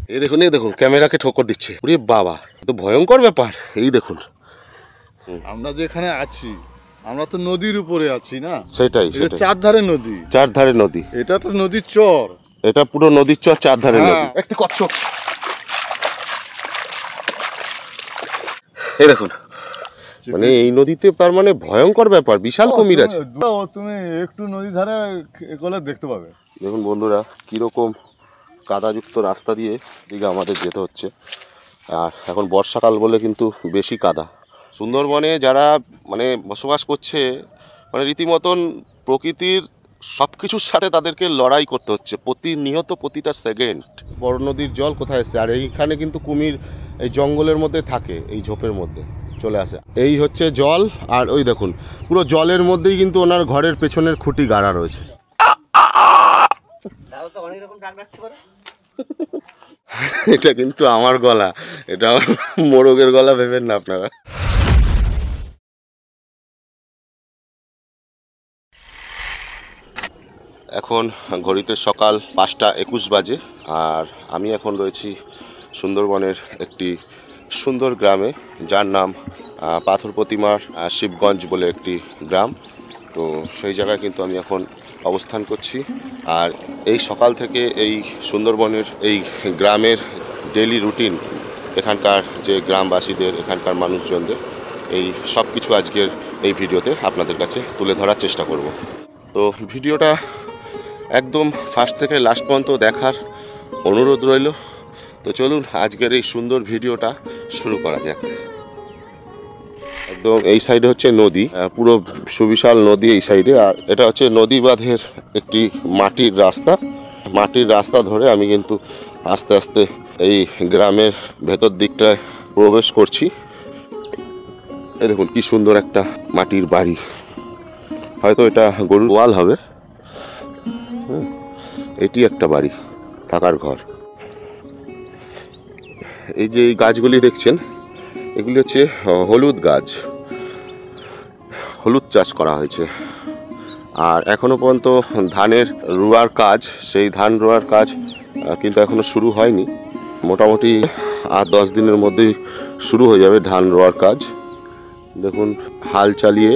এই দেখুন ক্যামেরাকে ঠোকর দিচ্ছে। ওরে বাবা, তো ভয়ঙ্কর ব্যাপার। এই দেখুন আমরা যেখানে আছি আমরা তো নদীর উপরে আছি না? সেটাই, চারধারে নদী। চারধারে নদী। এটা তো নদীর চর। এটা পুরো নদীর চর, চারধারে নদী। একটি কচ্ছপ, এই দেখুন, মানে এই নদীতে তার মানে ভয়ঙ্কর ব্যাপার, বিশাল কুমির আছে। তুমি একটু নদী ধারে গেলে দেখতে পাবে। দেখুন বন্ধুরা, কিরকম কাদাযুক্ত রাস্তা দিয়ে দিকে আমাদের যেতে হচ্ছে। আর এখন বর্ষাকাল বলে কিন্তু বেশি কাদা। সুন্দরবনে যারা মানে বসবাস করছে, মানে রীতিমতন প্রকৃতির সব কিছুর সাথে তাদেরকে লড়াই করতে হচ্ছে প্রতিনিয়ত, প্রতিটা সেকেন্ড। বড় নদীর জল কোথায় এসছে, আর এইখানে কিন্তু কুমির এই জঙ্গলের মধ্যে থাকে, এই ঝোপের মধ্যে চলে আসে। এই হচ্ছে জল, আর ওই দেখুন পুরো জলের মধ্যেই কিন্তু ওনার ঘরের পেছনের খুঁটি গাড়া রয়েছে। এটা কিন্তু আমার গলা, এটা মোরগের গলা ভেবেন না আপনারা। এখন ঘড়িতে সকাল 5:21 বাজে, আর আমি এখন রয়েছি সুন্দরবনের একটি সুন্দর গ্রামে, যার নাম পাথর প্রতিমার শিবগঞ্জ বলে একটি গ্রাম। তো সেই জায়গায় কিন্তু আমি এখন অবস্থান করছি। আর এই সকাল থেকে এই সুন্দরবনের এই গ্রামের ডেইলি রুটিন, এখানকার যে গ্রামবাসীদের, এখানকার মানুষজনদের, এই সব কিছু আজকের এই ভিডিওতে আপনাদের কাছে তুলে ধরার চেষ্টা করব। তো ভিডিওটা একদম ফার্স্ট থেকে লাস্ট পর্যন্ত দেখার অনুরোধ রইল। তো চলুন আজকের এই সুন্দর ভিডিওটা শুরু করা যাক। একদম এই সাইডে হচ্ছে নদী, পুরো সুবিশাল নদী এই সাইডে। আর এটা হচ্ছে নদী বাঁধের একটি মাটির রাস্তা। মাটির রাস্তা ধরে আমি কিন্তু আস্তে আস্তে এই গ্রামের ভেতর দিকটায় প্রবেশ করছি। এই দেখুন কি সুন্দর একটা মাটির বাড়ি, হয়তো এটা গরুর ওয়াল হবে। এটি একটা বাড়ি, থাকার ঘর। এই যে এই গাছগুলি দেখছেন, এগুলি হচ্ছে হলুদ গাছ, হলুদ চাষ করা হয়েছে। আর এখনো পর্যন্ত ধানের রোয়ার কাজ, সেই ধান রোয়ার কাজ কিন্তু এখনো শুরু হয়নি। মোটামুটি 8-10 দিনের মধ্যেই শুরু হয়ে যাবে ধান রোয়ার কাজ। দেখুন হাল চালিয়ে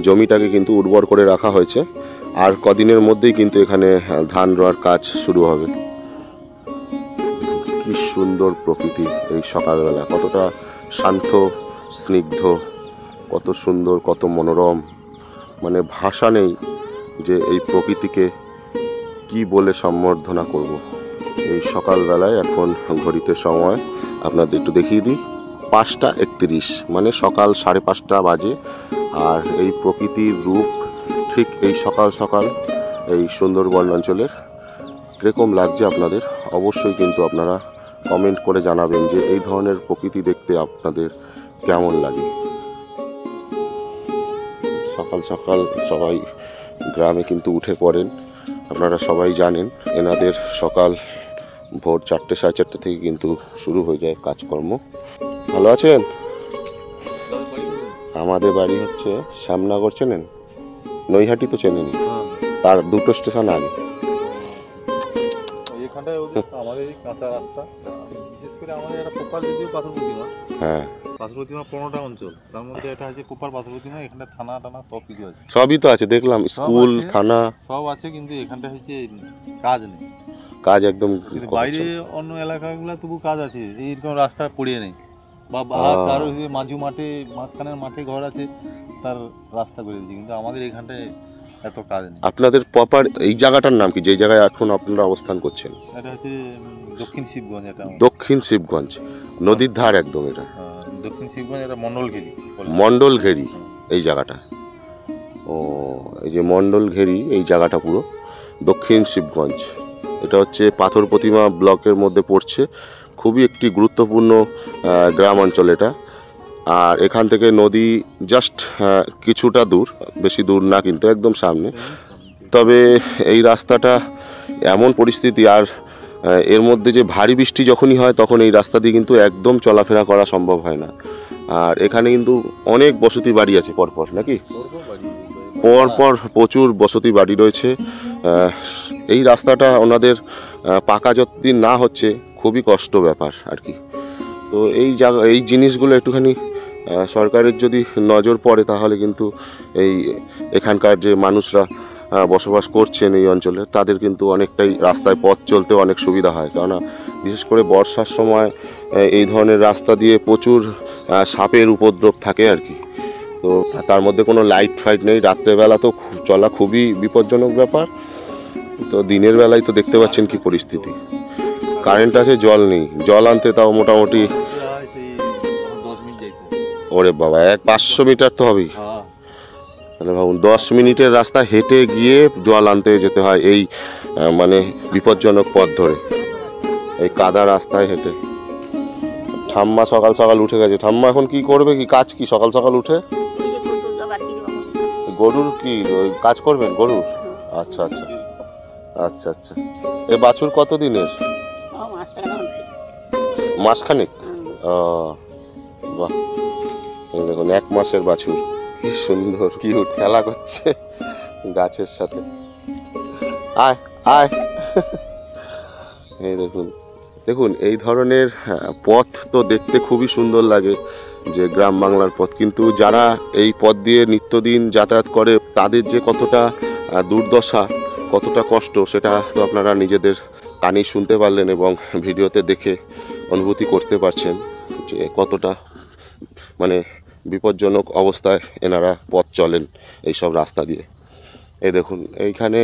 জমিটাকে কিন্তু উর্বর করে রাখা হয়েছে। আর কদিনের মধ্যেই কিন্তু এখানে ধান রোয়ার কাজ শুরু হবে। কি সুন্দর প্রকৃতি এই সকালবেলা, কতটা শান্ত স্নিগ্ধ, কত সুন্দর, কত মনোরম, মানে ভাষা নেই যে এই প্রকৃতিকে কি বলে সম্বর্ধনা করব। এই সকালবেলায় এখন ঘড়িতে সময় আপনাদের একটু দেখিয়ে দিই, 5:31, মানে সকাল 5:30 বাজে। আর এই প্রকৃতির রূপ ঠিক এই সকাল সকাল এই সুন্দরবন অঞ্চলের কিরকম লাগছে আপনাদের, অবশ্যই কিন্তু আপনারা কমেন্ট করে জানাবেন যে এই ধরনের প্রকৃতি দেখতে আপনাদের কেমন লাগে। সকাল সকাল সবাই গ্রামে কিন্তু উঠে পড়েন, আপনারা সবাই জানেন। এনাদের সকাল ভোর 4-4:30 থেকে কিন্তু শুরু হয়ে যায় কাজকর্ম। ভালো আছেন? আমাদের বাড়ি হচ্ছে শ্যামনগর, চেনেন? নৈহাটি তো চেনেনি, তার 2 স্টেশন আগে। আমাদের কাঁচা রাস্তা, বিশেষ করে আমাদের এটা কোপার যদিও পাথর প্রতিমা। হ্যাঁ, পাথর প্রতিমা 15টা অঞ্চল, তার মধ্যে এটা হচ্ছে কোপার পাথর প্রতিমা। এখানে থানা টানা সব কিছু আছে, সবই তো আছে দেখলাম, স্কুল থানা সব আছে, কিন্তু এখানটা হচ্ছে কাজ নেই, কাজ একদম। বাইরে অন্য এলাকাগুলো তবু কাজ আছে, এইরকম রাস্তা পড়িয়ে নেই। বা কারো মাঝু মাঠে, মাঝখানের মাঠে ঘর আছে, তার রাস্তা করে দিচ্ছে, কিন্তু আমাদের এখানটায় এত কাজ নেই। আপনাদের প্রপার এই জায়গাটার নাম কি, যে জায়গায় এখন আপনারা অবস্থান করছেন? এটা হচ্ছে দক্ষিণ শিবগঞ্জ। এটা দক্ষিণ শিবগঞ্জ, নদীর ধার একদম। এটা দক্ষিণ শিবগঞ্জ, এটা মন্ডলঘেরি। মন্ডলঘেরি এই জায়গাটা। ও, এই যে মন্ডলঘেরি এই জায়গাটা পুরো দক্ষিণ শিবগঞ্জ। এটা হচ্ছে পাথর প্রতিমা ব্লকের মধ্যে পড়ছে, খুবই একটি গুরুত্বপূর্ণ গ্রাম অঞ্চল এটা। আর এখান থেকে নদী জাস্ট কিছুটা দূর, বেশি দূর না কিন্তু একদম সামনে। তবে এই রাস্তাটা এমন পরিস্থিতি, আর এর মধ্যে যে ভারী বৃষ্টি যখনই হয় তখন এই রাস্তা দিয়ে কিন্তু একদম চলাফেরা করা সম্ভব হয় না। আর এখানে কিন্তু অনেক বসতি বাড়ি আছে পরপর, নাকি? পরপর প্রচুর বসতি বাড়ি রয়েছে। এই রাস্তাটা ওনাদের পাকা যতদিন না হচ্ছে খুবই কষ্ট ব্যাপার আর কি। তো এই জিনিসগুলো একটুখানি সরকারের যদি নজর পড়ে তাহলে কিন্তু এখানকার যে মানুষরা বসবাস করছেন এই অঞ্চলে তাদের কিন্তু অনেকটাই রাস্তায় পথ চলতে অনেক সুবিধা হয়। কেননা বিশেষ করে বর্ষার সময় এই ধরনের রাস্তা দিয়ে প্রচুর সাপের উপদ্রব থাকে আর কি। তো তার মধ্যে কোনো লাইট ফাইট নেই, রাত্রেবেলা তো চলা খুবই বিপজ্জনক ব্যাপার। তো দিনের বেলায় তো দেখতে পাচ্ছেন কি পরিস্থিতি, কারেন্ট আছে জল নেই, জল আনতে তাও মোটামুটি সেই 10 মিনিট যাইতে। ওরে বাবা 500 মিটার তো হবেই। হ্যাঁ তাহলে ভাবুন 10 মিনিটের রাস্তা হেঁটে গিয়ে জল আনতে যেতে হয় এই মানে বিপজ্জনক পথ ধরে, এই কাদা রাস্তায় হেঁটে। ঠাম্মা সকাল সকাল উঠে গেছে। ঠাম্মা এখন কি করবে, কি কাজ কি সকাল সকাল উঠে? গরুর কি ওই কাজ করবেন গরুর? আচ্ছা আচ্ছা আচ্ছা আচ্ছা। এই বাছুর কত দিনের? মাসখানেক? ও বাহ, এই দেখুন 1 মাসের বাছুর, কি সুন্দর কিউট খেলা করছে গাছের সাথে। আয় আয় এই দেখুন দেখুন এই ধরনের পথ তো দেখতে খুবই সুন্দর লাগে, যে গ্রাম বাংলার পথ, কিন্তু যারা এই পথ দিয়ে নিত্যদিন যাতায়াত করে তাদের যে কতটা দুর্দশা, কতটা কষ্ট, সেটা তো আপনারা নিজেদের কানেই শুনতে পারলেন এবং ভিডিওতে দেখে অনুভূতি করতে পারছেন যে কতটা মানে বিপজ্জনক অবস্থায় এনারা পথ চলেন এইসব রাস্তা দিয়ে। এই দেখুন এইখানে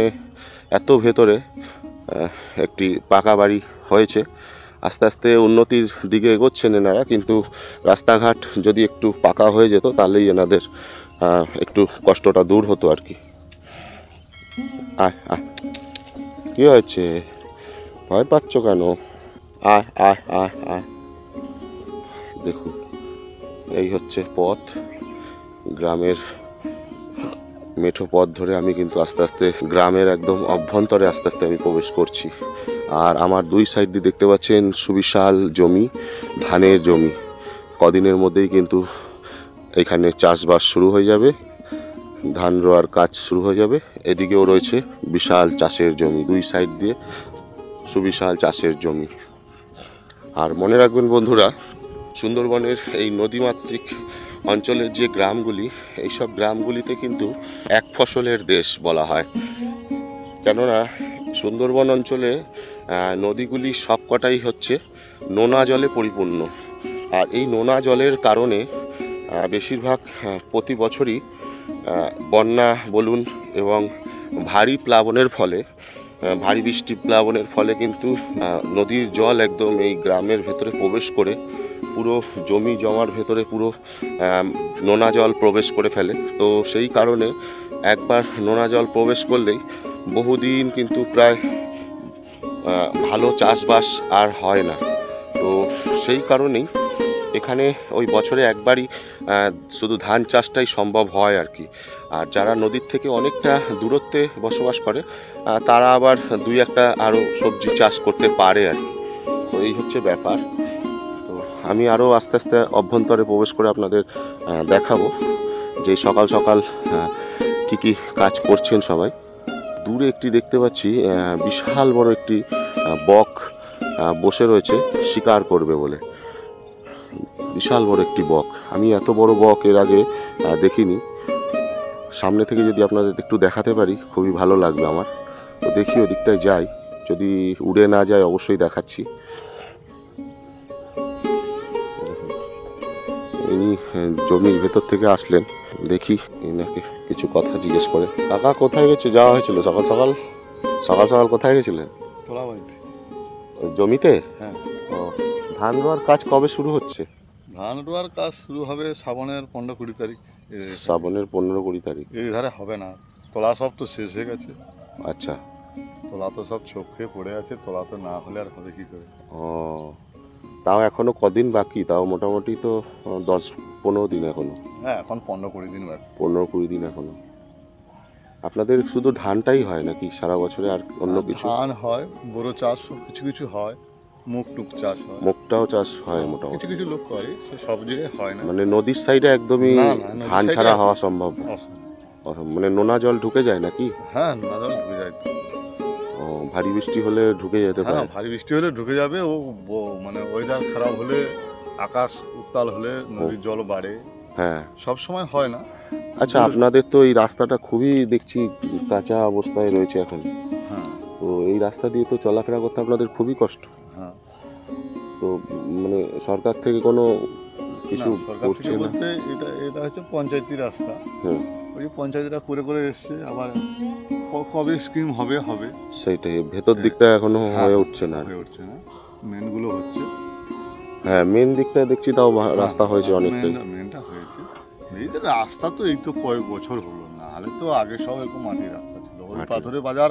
এত ভেতরে একটি পাকা বাড়ি হয়েছে, আস্তে আস্তে উন্নতির দিকে এগোচ্ছেন এনারা, কিন্তু রাস্তাঘাট যদি একটু পাকা হয়ে যেত তাহলেই এনাদের একটু কষ্টটা দূর হতো আর কি। আয় আয়, কি হয়েছে, ভয় পাচ্ছ কেন? আয় আয় আয় আয়। দেখুন এই হচ্ছে পথ, গ্রামের মেঠো পথ ধরে আমি কিন্তু আস্তে আস্তে গ্রামের একদম অভ্যন্তরে আস্তে আস্তে আমি প্রবেশ করছি। আর আমার 2 সাইড দিয়ে দেখতে পাচ্ছেন সুবিশাল জমি, ধানের জমি। কদিনের মধ্যেই কিন্তু এখানে চাষবাস শুরু হয়ে যাবে, ধান রোয়ার কাজ শুরু হয়ে যাবে। এদিকেও রয়েছে বিশাল চাষের জমি, 2 সাইড দিয়ে সুবিশাল চাষের জমি। আর মনে রাখবেন বন্ধুরা, সুন্দরবনের এই নদীমাতৃক অঞ্চলের যে গ্রামগুলি, এইসব গ্রামগুলিতে কিন্তু এক ফসলের দেশ বলা হয়। কেননা সুন্দরবন অঞ্চলে নদীগুলি সবকটাই হচ্ছে নোনা জলে পরিপূর্ণ। আর এই নোনা জলের কারণে বেশিরভাগ প্রতি বছরই বন্যা বলুন এবং ভারী প্লাবনের ফলে, ভারী বৃষ্টি প্লাবনের ফলে কিন্তু নদীর জল একদম এই গ্রামের ভেতরে প্রবেশ করে পুরো জমি জমার ভেতরে পুরো নোনা জল প্রবেশ করে ফেলে। তো সেই কারণে একবার নোনা জল প্রবেশ করলেই বহুদিন কিন্তু প্রায় ভালো চাষবাস আর হয় না। তো সেই কারণেই এখানে ওই বছরে একবারই শুধু ধান চাষটাই সম্ভব হয় আর কি। আর যারা নদীর থেকে অনেকটা দূরত্বে বসবাস করে তারা আবার 2-1টা আরও সবজি চাষ করতে পারে আর কি। তো এই হচ্ছে ব্যাপার। তো আমি আরও আস্তে আস্তে অভ্যন্তরে প্রবেশ করে আপনাদের দেখাবো যে সকাল সকাল কি কি কাজ করছেন সবাই। দূরে একটি দেখতে পাচ্ছি বিশাল বড় একটি বক বসে রয়েছে শিকার করবে বলে। বিশাল বড় একটি বক, আমি এত বড় বক এর আগে দেখিনি। সামনে থেকে যদি আপনাদের একটু দেখাতে পারি খুবই ভালো লাগবে আমার। তো দেখি ওদিকটায় যাই, যদি উড়ে না যায় অবশ্যই দেখাচ্ছি। ইনি জমির ভেতর থেকে আসলেন, দেখি এনাকে কিছু কথা জিজ্ঞেস করে। কাকা কোথায় গেছে যাওয়া হয়েছিল সকাল সকাল? সকাল সকাল কোথায় গেছিলেন? জমিতে? হ্যাঁ। ও, ধান রোয়ার কাজ কবে শুরু হচ্ছে? ধান রোয়ার কাজ শুরু হবে শ্রাবণের 15-20 তারিখ। শ্রাবণের 15-20 তারিখ। এই ধারে হবে না, তোলা সব তো শেষ হয়ে গেছে। আচ্ছা। তোলা তো সব ছোপ খেয়ে পড়ে আছে, তোলা তো না হলে আর হবে কি করে। ও, তাও এখনো কদিন বাকি? তাও মোটামুটি তো 10-15 দিন এখনো। হ্যাঁ, এখন 15-20 দিন বাকি। 15-20 দিন এখনো। আপনাদের শুধু ধানটাই হয় নাকি সারা বছরে আর অন্য কিছু? ধান হয়, বড় চাষ কিছু কিছু হয়, মুগ টুক চাষ হয়, মুগটাও চাষ হয় মোটামুটি? কিছু কিছু লোক করে, সে সব জায়গায় হয় না। মানে নদীর সাইডে একদমই না, না, নদীর ধান side ছাড়া এ হওয়া সম্ভব না? অসম্ভব। মানে নোনা জল ঢুকে যায় নাকি? হ্যাঁ, নোনা জল ঢুকে যায় তো। ও, ভারী বৃষ্টি হলে ঢুকে যেতে হ্যাঁ পারে। ভারী বৃষ্টি হলে ঢুকে যাবে ও মানে ওয়েদার খারাপ হলে, আকাশ উত্তাল হলে নদীর জল বাড়ে, হ্যাঁ। সব সময় হয় না। আচ্ছা, আপনাদের তো এই রাস্তাটা খুবই দেখছি কাঁচা অবস্থায় রয়েছে এখন, হ্যাঁ তো এই রাস্তা দিয়ে তো চলাফেরা করতে আপনাদের খুবই কষ্ট। হ্যাঁ। তো মানে সরকার থেকে কোনো কিছু না, সরকার করছে থেকে না? বলতে এটা এটা হচ্ছে পঞ্চায়েতি রাস্তা। হুম। ওই পঞ্চায়েতটা করে এসছে, আবার কবে স্কিম হবে হবে সেইটাই, ভেতর দিকটা এখনো হ্যাঁ, হয়ে উঠছে না। হয়ে উঠছে না, মেনগুলো হচ্ছে। হ্যাঁ, মেন দিকটা দেখছি তাও রাস্তা হয়েছে অনেকটাই। মেনটা হয়েছে। এই যে রাস্তা তো এই তো কয়েক বছর হলো, না হলে তো আগে সব এরকম মাটির রাস্তা ছিল। ওই মাটির। পাথরে বাজার,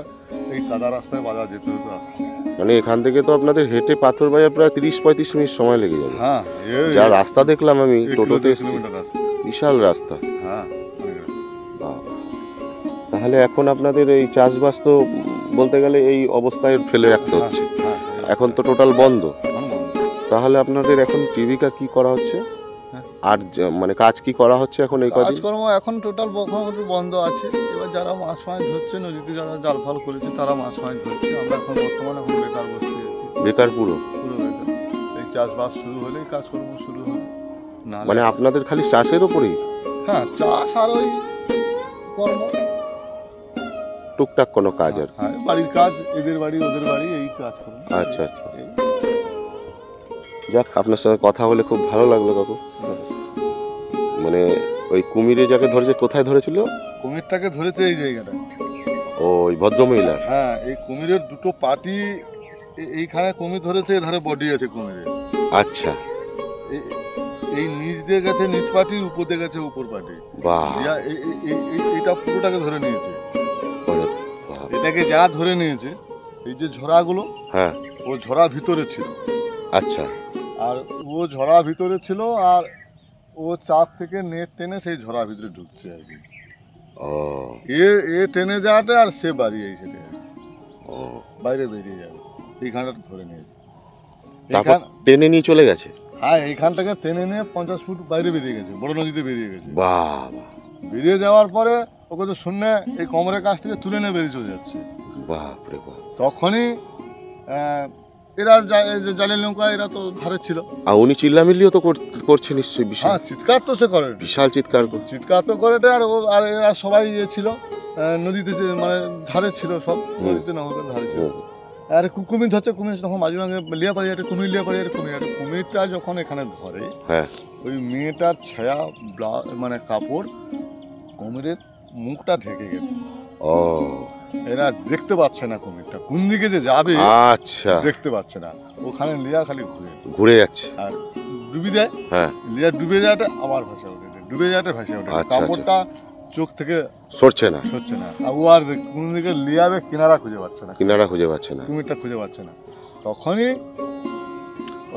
এই কাদা রাস্তায় বাজার যেতে হতো রাস্তা। মানে এখান থেকে তো আপনাদের হেঁটে পাথর বাজার প্রায় 30-35 মিনিট সময় লেগে যাবে। হ্যাঁ যা রাস্তা দেখলাম আমি এক টোটোতে এসেছি, কিলোমিটার রাস্তা। বিশাল রাস্তা। হ্যাঁ অনেক রাস্তা। বাবা। তাহলে এখন আপনাদের এই চাষবাস তো বলতে গেলে এই অবস্থায় ফেলে রাখতে হচ্ছে, হ্যাঁ, এখন তো টোটাল বন্ধ। এখন বন্ধ। তাহলে আপনাদের এখন জীবিকা কি করা হচ্ছে? হ্যাঁ। আর মানে কাজ কি করা হচ্ছে এখন এই কদিন? কাজকর্ম এখন টোটাল বন্ধ আছে। এবার যারা মাছ ধরছে, নদীতে যারা জাল ফাল করেছে তারা মাছ ধরছে। আমরা এখন বর্তমানে বেকার বসে আছি, বেকার পুরো? পুরো বেকার। এই চাষবাস শুরু হলেই কাজকর্ম শুরু হবে, না মানে আপনাদের খালি চাষের ওপরেই? হ্যাঁ চাষ আর ওই কর্ম, টুকটাক কোনো কাজ আর? হ্যাঁ বাড়ির কাজ, এদের বাড়ি ওদের বাড়ি, এই কাজ করুন। আচ্ছা আচ্ছা। যাক, আপনার সঙ্গে কথা বলে খুব ভালো লাগলো কাকু। মানে ওই কুমিরে যাকে ধরেছে, কোথায় ধরেছিল? কুমিরটাকে ধরেছে এই জায়গাটা। ওই ভদ্রমহিলার? হ্যাঁ, এই কুমিরের দুটো পাটি এইখানে কুমির ধরেছে, এধারে বডি আছে কুমিরের। আচ্ছা। এই নিচ দিয়ে গেছে নিচ পাটি, উপর দিয়ে গেছে উপর পাটি। বাহ। এইটা পুরোটাকে ধরে নিয়েছে। ওরে বাবা। এটাকে যা ধরে নিয়েছে, এই যে ঝরাগুলো, হ্যাঁ। ও ঝরা ভিতরে ছিল। আচ্ছা। আর ও ঝরা ভিতরে ছিল, আর ও চাপ থেকে নেট টেনে সেই ঝরা ভিতরে ঢুকছে আর কি। ও। এ টেনে যাওয়াটা, আর সে বাড়িয়ে এসে ও। বাইরে বেরিয়ে যাবে, এইখানটা ধরে নিয়েছে। তারপর টেনে নিয়ে চলে গেছে? হ্যাঁ, এইখান থেকে টেনে নিয়ে 50 ফুট বাইরে বেরিয়ে গেছে, বড় নদীতে বেরিয়ে গেছে। বাবা। বেরিয়ে যাওয়ার পরে ওকে তো শূন্যে এই কোমরের কাছ থেকে তুলে নিয়ে বেরিয়ে চলে যাচ্ছে। বাপরে বাপ। তখনই এরা জালের নৌকা, এরা তো ধারে ছিল। আর উনি চিল্লামিল্লিও তো করছে নিশ্চয়ই বিশাল? হ্যাঁ, চিৎকার তো সে করে, বিশাল চিৎকার করছে। চিৎকার তো করে। আর এরা সবাই ছিল নদীতে, মানে ধারে ছিল সব, নদীতে নৌকার ধারে ছিল। আর কুমির ধরছে, কুমির তখন মাঝে মাঝে লিয়া পাড়ি, একটা কুমির লিয়া পাড়ি, একটা কুমিরটা যখন এখানে ধরে, হ্যাঁ। ওই মেয়েটার ছায়া, মানে কাপড় কুমিরের মুখটা ঢেকে গেছে। ও। এরা দেখতে পাচ্ছে না কুমিরটা কোন দিকে যে যাবে, আচ্ছা। দেখতে পাচ্ছে না। ওখানে লিয়া খালি ঘুরে যাচ্ছে আর ডুবি দেয়। হ্যাঁ। লিয়া ডুবে যাওয়াটা আবার ভাসা ওঠে, ডুবে যাওয়াটা ভাসা ওঠে। আচ্ছা, কাপড়টা চোখ থেকে সরছে না? সরছে না। আর ও আর কোন দিকে লিয়াবে কিনারা খুঁজে পাচ্ছে না, কিনারা খুঁজে পাচ্ছে না। কুমিরটা খুঁজে পাচ্ছে না। তখনই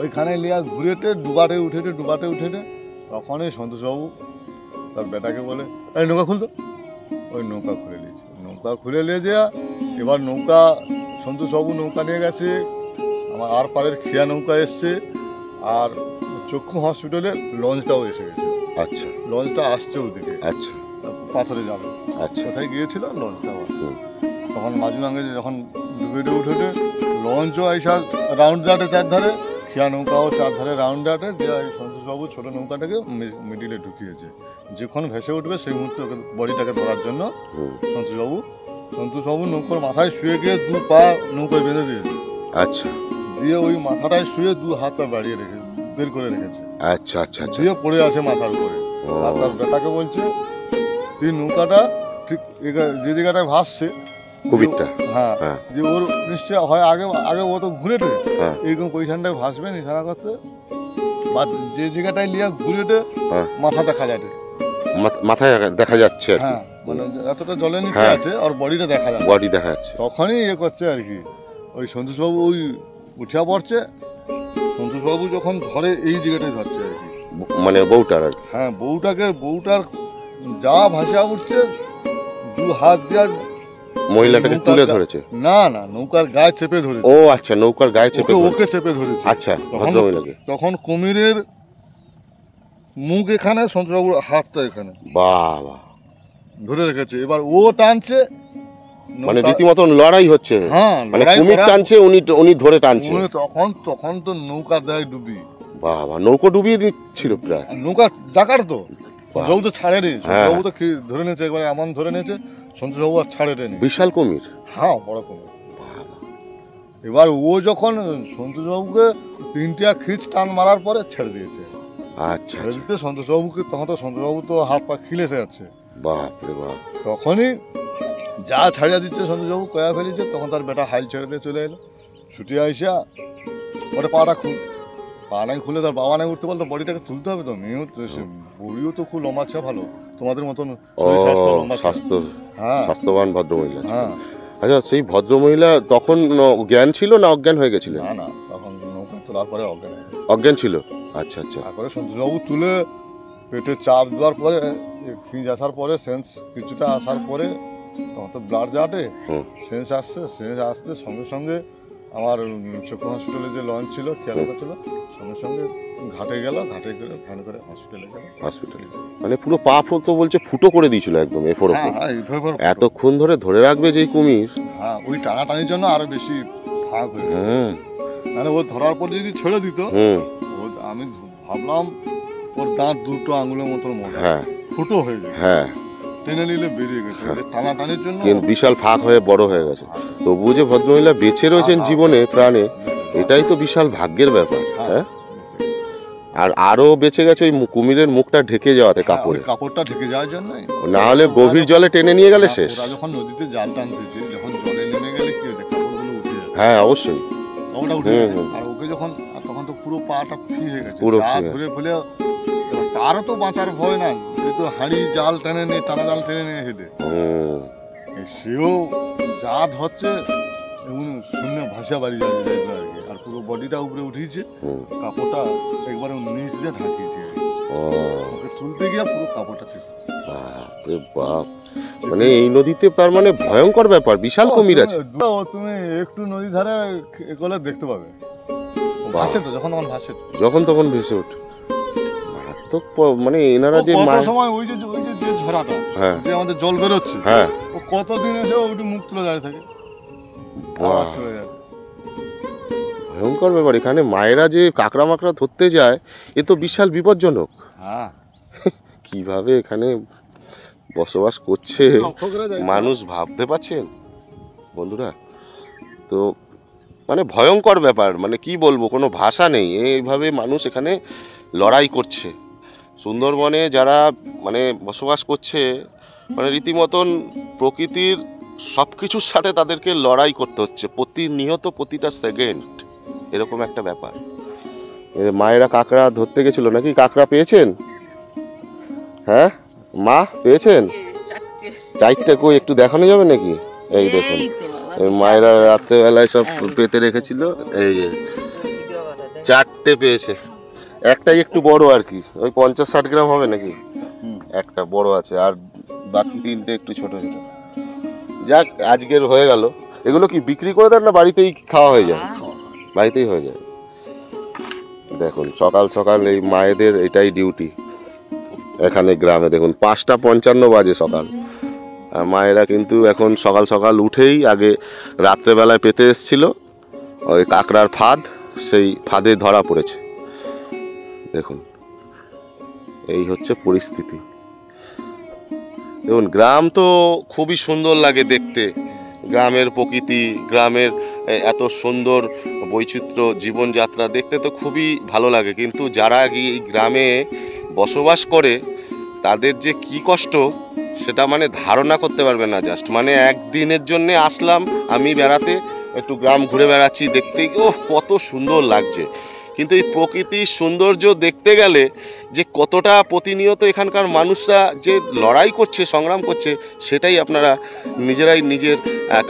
ওইখানে লিয়া ঘুরেটে ডুবাটে উঠেটে তখনই সন্তোষবাবু তার বেটাকে বলে, এই নৌকা খুলতো। ওই নৌকা খুলে নিয়েছে। নৌকা খুলে নিয়ে যা, এবার নৌকা সন্তোষবাবু নৌকা নিয়ে গেছে, আমার আর পারের খিয়া নৌকা এসছে, আর চক্ষু হসপিটালে লঞ্চটাও এসে গেছে। আচ্ছা। লঞ্চটা আসছে ওদিকে, আচ্ছা পাথরে যাবে। আচ্ছা। কোথায় গিয়েছিল লঞ্চটাও আসছে। তখন মাজুনাঙ্গে যখন ডুবে উঠেছে, লঞ্চও এইসা রাউন্ড দাটে চারধারে, খিয়া নৌকাও চারধারে রাউন্ড দাটে, যে এই সন্তোষবাবু ছোট নৌকাটাকে মিডিলে ঢুকিয়েছে। যখন ভেসে উঠবে সেই মুহূর্তে ওকে বডিটাকে ধরার জন্য সন্তোষবাবু নৌকার মাথায় শুয়ে গিয়ে দু পা নৌকায় বেঁধে দিয়েছে। আচ্ছা। দিয়ে ওই মাথাটায় শুয়ে দু হাত পা বাড়িয়ে বের করে রেখেছে। আচ্ছা আচ্ছা আচ্ছা। দিয়ে পড়ে আছে মাথার উপরে। আর তার বেটাকে বলছে, তুই নৌকাটা ঠিক যে জায়গাটায় ভাসছে কুমিরটা, হ্যাঁ, হ্যাঁ, যে ওর নিশ্চয় হয় আগে ও তো ঘুরেটে হ্যাঁ, এইরকম পজিশনটায় ভাসবে নিশানা করতে, বা যে জায়গাটায় লিয়া ঘুরেটে হ্যাঁ, মাথা দেখা যাবে, মাথায় দেখা যাচ্ছে আর কি। হ্যাঁ, মানে এতটা জলের নিচে হ্যাঁ, আছে আর বডিটা দেখা যাবে, বডি দেখা যাচ্ছে। তখনই করছে আর কি। ওই সন্তোষবাবু ওই উঠিয়া পড়ছে, সন্তোষবাবু যখন ধরে এই জায়গাটায় ধরছে আর কি, মানে বউটার আর কি। হ্যাঁ, বউটার যা ভাসা উঠছে, দু হাত দিয়া মহিলাটাকে তুলে ধরেছে? না, নৌকার গায়ে চেপে ধরেছে। ও আচ্ছা, নৌকার গায়ে চেপে ওকে চেপে ধরেছে। আচ্ছা, ভদ্রমহিলাকে। তখন কুমিরের মুখ এখানে, সন্তোষবাবুর হাতটা এখানে বাবা ধরে রেখেছে। এবার ও টানছে, মানে নৌকা- রীতিমতন লড়াই হচ্ছে, হ্যাঁ মানে লড়াই কুমির করা- টানছে, উনি ধরে টানছে। তখন তো নৌকা দেয় ডুবি, বাবা, নৌকো ডুবিয়ে দিচ্ছিল প্রায়। আর নৌকা জাকার তো বাহ। সঞ্জয়বাবু তো ছাড়ে নি, হ্যাঁ। সঞ্জয়বাবু তো ধরে নিয়েছে একবারে, এমন ধরে নিয়েছে সঞ্জয়বাবু আর ছাড়ে নি। বিশাল কুমির। হ্যাঁ বড় কুমির। এবার ও যখন সন্তোষবাবুকে 3টা খিচ টান মারার পরে ছেড়ে দিয়েছে, আচ্ছা ছেড়ে আচ্ছা, দিতে সন্তোষবাবুকে, তখন তো সন্তোষবাবু তো হাত পা খিলেছে যাচ্ছে, বাপরে বাপ। তখনই যা ছাড়িয়ে দিচ্ছে সন্তোষবাবু কয়া ফেলেছে, তখন তার বেটা হাইল ছেড়ে দিয়ে চলে এলো, ছুটি আইসা ওটা পাটা পা নাই খুলে তার বাবা নাই উঠতে বলতো, বডিটাকে তুলতে হবে তো, মেয়েও তো বুড়িও তো খুব লম্বা ছিল, ভালো তোমাদের মতন ও, শরীর স্বাস্থ্য লম্বা ছিল। স্বাস্থ্য হ্যাঁ স্বাস্থ্যবান ভদ্রমহিলা। হ্যাঁ, আচ্ছা, সেই ভদ্রমহিলা তখন জ্ঞান ছিল না অজ্ঞান হয়ে গেছিলেন? না না তখন নৌকা তোলার পরে অজ্ঞান হয়ে গেছে। অজ্ঞান ছিল। আচ্ছা আচ্ছা। তারপরে সন্তোষবাবু তুলে পেটে চাপ দেওয়ার পরে, খিঁজ আসার পরে, সেন্স কিছুটা আসার পরে, তখন তো ব্লাড যাটে, হুম। সেন্স আসছে, সেন্স আসতে সঙ্গে সঙ্গে আমার চক্ষু হসপিটালে যে লঞ্চ ছিল খেয়াল করছিল, সঙ্গে সঙ্গে ঘাটে গেল, ঘাটে গেলে ভ্যান করে হসপিটালে গেল। হসপিটালে মানে পুরো পা তো বলছে ফুটো করে দিয়েছিল একদম এফোর হ্যাঁ ওপর। হ্যাঁ এইভাবে এতক্ষণ ধরে রাখবে যেই কুমির। হ্যাঁ, ওই টানাটানির জন্য আরো বেশি ফাঁক হয়ে গেল। হুম মানে ও ধরার পর যদি ছেড়ে দিত, হুম। আমি ভাবলাম ওর দাঁত দুটো আঙুলের মতো মোটা, হ্যাঁ ফুটো হয়ে গেছে, হ্যাঁ, টেনে নিলে বেরিয়ে গেছে, টানাটানির জন্য। কিন্তু বিশাল ফাঁক হয়ে বড় হয়ে গেছে। তবুও যে ভদ্রমহিলা বেঁচে রয়েছেন জীবনে প্রাণে, এটাই তো বিশাল ভাগ্যের ব্যাপার। হ্যাঁ, আর আরো বেঁচে গেছে ওই কুমিরের মুখটা ঢেকে যাওয়াতে কাপড়ে, কাপড়টা ঢেকে যাওয়ার জন্য। না হলে গভীর জলে টেনে নিয়ে গেলে শেষ। ওরা যখন নদীতে জাল টানতেছে, যখন জলে নেমে গেলে কি হয়েছে, কাপড়গুলো উঠে যাবে, হ্যাঁ অবশ্যই। কাপড়টা উঠে হুম, যাবে। হুম। আর ওকে যখন, আর তখন তো পুরো পাটা ফ্রি হয়ে গেছে, পুরো যা free। ধরে ফেলে, এবার তারও তো বাঁচার ভয় না, সে তো হাঁড়ি জাল টেনে নিয়ে, টানা জাল টেনে নিয়ে হেঁটে, হুম, সেও যা ধরছে এবং শূন্য ভাষা বাড়ি যাবে আর কি, আর পুরো বডিটা উপরে উঠিয়েছে, হুম। কাপড়টা একবারে নিচ দিয়ে ঢাকিয়েছে, ও ওকে তুলতে গিয়ে পুরো কাপড়টা থেকে। বাপরে বাপ, মানে এই নদীতে তার মানে ভয়ঙ্কর ব্যাপার, বিশাল কুমির আছে। তুমি একটু নদী ধারে এ করলে দেখতে পাবে, ও বাহ। ভাসে তো, যখন তখন ভাসে তো। যখন তখন ভেসে ওঠে, মারাত্মক মানে এনারা যে ও কত মাছ। সময় ওই যে যে ঝরাটা, হ্যাঁ যে আমাদের জল বেরোচ্ছে, হ্যাঁ, ও কতদিন এসে ওটি মুখ তুলে দাঁড়িয়ে থাকে, বাহ। আবার চলে যায়। ভয়ঙ্কর ব্যাপার। এখানে মায়েরা যে কাঁকড়া মাকড়া ধরতে যায়, এ তো বিশাল বিপজ্জনক। হ্যাঁ, কিভাবে এখানে বসবাস করছে লক্ষ্য করে দেখো। মানুষ, ভাবতে পারছেন বন্ধুরা? তো মানে ভয়ঙ্কর ব্যাপার, মানে কি বলবো, কোনো ভাষা নেই। এইভাবে মানুষ এখানে লড়াই করছে। সুন্দরবনে যারা মানে বসবাস করছে, মানে রীতিমতন প্রকৃতির সব কিছুর সাথে তাদেরকে লড়াই করতে হচ্ছে প্রতিনিয়ত, প্রতিটা সেকেন্ড, এরকম একটা ব্যাপার। মায়েরা কাঁকড়া ধরতে গেছিল নাকি? কাঁকড়া পেয়েছেন? হ্যাঁ মা, পেয়েছেন? চারটে কই, একটু দেখানো যাবে নাকি? এই দেখুন, এই মায়েরা রাত্রেবেলায় সব পেতে রেখেছিল, এই যে 4টে পেয়েছে। একটাই একটু বড় আর কি, ওই 50-60 গ্রাম হবে নাকি, হুম। একটা বড় আছে, আর বাকি 3টে একটু ছোট ছোট। যাক, আজকের হয়ে গেল। এগুলো কি বিক্রি করে দেন না বাড়িতেই খাওয়া হয়ে যায়? বাড়িতেই হয়ে যায়। দেখুন সকাল সকাল এই মায়েদের এটাই ডিউটি এখানে গ্রামে। দেখুন 5:55 বাজে সকাল, আর মায়েরা কিন্তু এখন সকাল সকাল উঠেই আগে রাত্রেবেলায় পেতে এসছিল ওই কাঁকড়ার ফাঁদ, সেই ফাঁদে ধরা পড়েছে। দেখুন এই হচ্ছে পরিস্থিতি। দেখুন গ্রাম তো খুবই সুন্দর লাগে দেখতে, গ্রামের প্রকৃতি, গ্রামের এত সুন্দর বৈচিত্র্য জীবনযাত্রা দেখতে তো খুবই ভালো লাগে। কিন্তু যারা এই গ্রামে বসবাস করে তাদের যে কি কষ্ট সেটা মানে ধারণা করতে পারবে না। জাস্ট মানে একদিনের জন্যে আসলাম আমি বেড়াতে, একটু গ্রাম ঘুরে বেড়াচ্ছি, দেখতে ওহ কত সুন্দর লাগছে। কিন্তু এই প্রকৃতির সৌন্দর্য দেখতে গেলে যে কতটা প্রতিনিয়ত এখানকার মানুষরা যে লড়াই করছে, সংগ্রাম করছে, সেটাই আপনারা নিজেরাই নিজের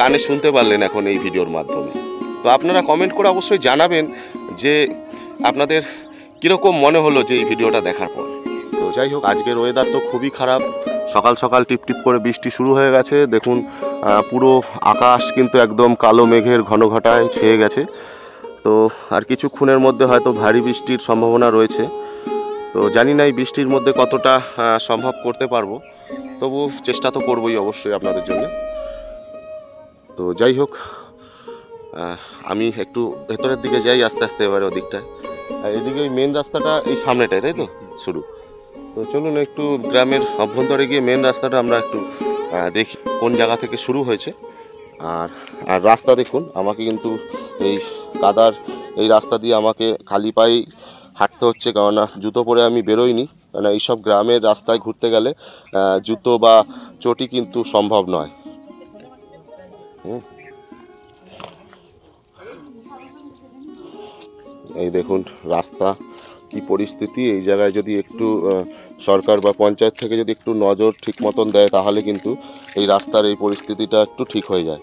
কানে শুনতে পারলেন এখন এই ভিডিওর মাধ্যমে। তো আপনারা কমেন্ট করে অবশ্যই জানাবেন যে আপনাদের কীরকম মনে হলো যে এই ভিডিওটা দেখার পর। তো যাই হোক, আজকের ওয়েদার তো খুবই খারাপ। সকাল সকাল টিপটিপ করে বৃষ্টি শুরু হয়ে গেছে। দেখুন পুরো আকাশ কিন্তু একদম কালো মেঘের ঘন ঘটায় ছেয়ে গেছে। তো আর কিছুক্ষণের মধ্যে হয়তো ভারী বৃষ্টির সম্ভাবনা রয়েছে। তো জানি না এই বৃষ্টির মধ্যে কতটা সম্ভব করতে পারবো, তবু চেষ্টা তো করবোই অবশ্যই আপনাদের জন্য। তো যাই হোক, আমি একটু ভেতরের দিকে যাই আস্তে আস্তে এবারে ওদিকটায়। আর এদিকে ওই মেন রাস্তাটা এই সামনেটায়, তাই তো শুরু। তো চলুন একটু গ্রামের অভ্যন্তরে গিয়ে মেন রাস্তাটা আমরা একটু দেখি কোন জায়গা থেকে শুরু হয়েছে। আর আর রাস্তা দেখুন, আমাকে কিন্তু এই কাদার এই রাস্তা দিয়ে আমাকে খালি পায়ে হাঁটতে হচ্ছে, কেননা জুতো পরে আমি বেরোইনি। কেন এইসব গ্রামের রাস্তায় ঘুরতে গেলে জুতো বা চটি কিন্তু সম্ভব নয়। এই দেখুন রাস্তা কি পরিস্থিতি। এই জায়গায় যদি একটু সরকার বা পঞ্চায়েত থেকে যদি একটু নজর ঠিক মতন দেয়, তাহলে কিন্তু এই রাস্তার এই পরিস্থিতিটা একটু ঠিক হয়ে যায়।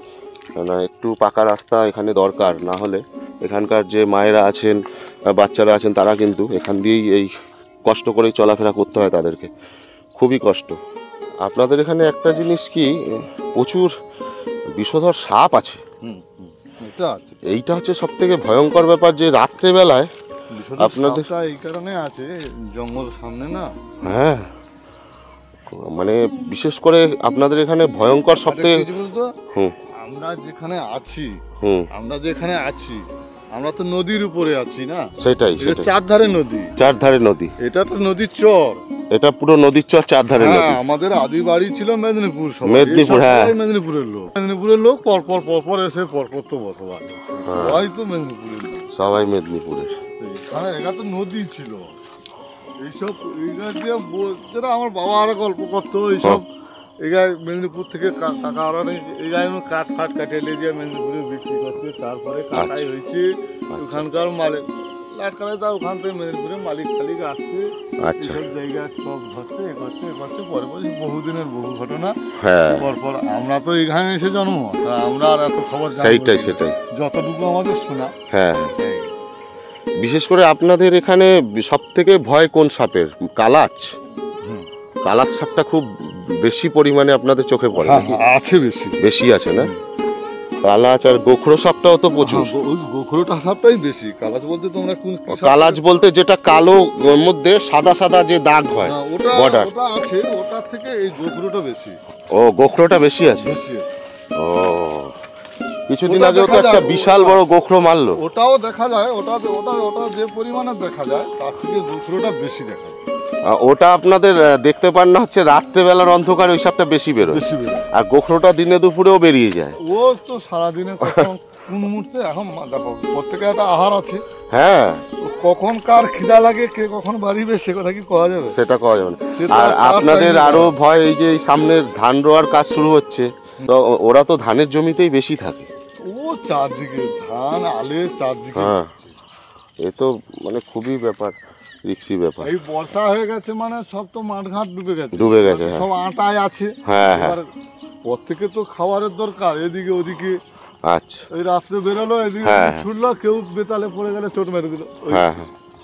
না একটু পাকা রাস্তা এখানে দরকার, না হলে এখানকার যে মায়েরা আছেন, বাচ্চারা আছেন, তারা কিন্তু এখান দিয়েই এই কষ্ট করেই চলাফেরা করতে হয় তাদেরকে, খুবই কষ্ট। আপনাদের এখানে একটা জিনিস কি, প্রচুর বিষধর সাপ আছে। এটা আছে, এইটা হচ্ছে সব থেকে ভয়ঙ্কর ব্যাপার, যে রাত্রেবেলায় আপনাদের এই কারণে আছে, জঙ্গল সামনে না। হ্যাঁ, মানে বিশেষ করে আপনাদের এখানে ভয়ঙ্কর সব থেকে। হুম, আমরা যেখানে আছি, হুম, আমরা তো নদীর উপরে আছি না। সেটাই এটা সেটাই, চারধারে নদী, চারধারে নদী। এটা তো নদীর চর, এটা পুরো নদীর চর, চারধারে নদী। আমাদের আদি বাড়ি ছিল মেদিনীপুর। মেদিনীপুর, হ্যাঁ, মেদিনীপুরের লোক পর এসে পর তো বসবাস, সবাই তো মেদিনীপুরের লোক, সবাই মেদিনীপুরের। এখানে এটা তো নদী ছিল। এইসব যেটা আমার বাবা আরো গল্প করতো, এইসব এই গায়ে মেদিনীপুর থেকে কাকা আরো এই গায়ে কাঠ ফাট কাটিয়ে নিয়ে দিয়ে মেদিনীপুরে বিক্রি করছে। তারপরে কাটাই হয়েছে ওখানকার মালিক লাটকালে, তা ওখান থেকে মেদিনীপুরে মালিক ফালিক আসছে, আচ্ছা, সব জায়গায় সব ধরছে এ করছে পরে পরে বহুদিনের বহু ঘটনা। হ্যাঁ, পর আমরা তো এখানে এসে জন্ম, তা আমরা আর এত খবর জানি না। সেটাই যতটুকু আমাদের শোনা। হ্যাঁ, বিশেষ করে আপনাদের এখানে সব থেকে ভয় কোন সাপের? কালাচ। কালাচ সাপটা খুব বেশি পরিমাণে আপনাদের চোখে পড়ে নাকি? আছে, বেশি আছে না? কালাচ আর গোখরো সাপটাও তো প্রচুর। ওই গোখরোটা সাপটাই বেশি। কালাচ বলতে তোমরা কোন কালাচ বলতে যেটা কালো মধ্যে সাদা সাদা যে দাগ হয়, বর্ডার, ওটা আছে। ওটার থেকে এই গোখরোটা বেশি। ও, গোখরোটা বেশি আছে। ও, কিছুদিন ওটা আগে তো দেখা একটা যায়, বিশাল বড় গোখরো মারলো। ওটাও দেখা যায়, ওটা যে পরিমাণে দেখা যায় তার থেকে গোখরোটা বেশি দেখা যায়। ওটা আপনাদের দেখতে পান না, হচ্ছে রাত্রেবেলার অন্ধকার ওই সাপটা বেশি বেরোয়, আর গোখরোটা দিনে দুপুরেও বেরিয়ে যায়। ও তো সারাদিনে কোন মুহূর্তে, এখন দেখো প্রত্যেকের একটা আহার আছে। হ্যাঁ, কখন কার খিদা লাগে, কে কখন বাড়িবে, সে কথা কি কওয়া যাবে? সেটা কওয়া যাবে না। আর আপনাদের আরো ভয়, এই যে সামনের ধান রোয়ার কাজ শুরু হচ্ছে, তো ওরা তো ধানের জমিতেই বেশি থাকে। ও চারদিকে ধান, আলের চারদিকে। হ্যাঁ, এ তো মানে খুবই ব্যাপার, রিক্সি ব্যাপার। এই বর্ষা হয়ে গেছে মানে সব তো মাঠঘাট ডুবে গেছে। হ্যাঁ, সব আটায় আছে। হ্যাঁ, প্রত্যেকে তো খাবারের দরকার, এদিকে ওদিকে। আচ্ছা, এই রাস্তা বেরোলো, এদিকে ছুটলো, কেউ বেতালে পড়ে গেলে চোট মেরে দিল,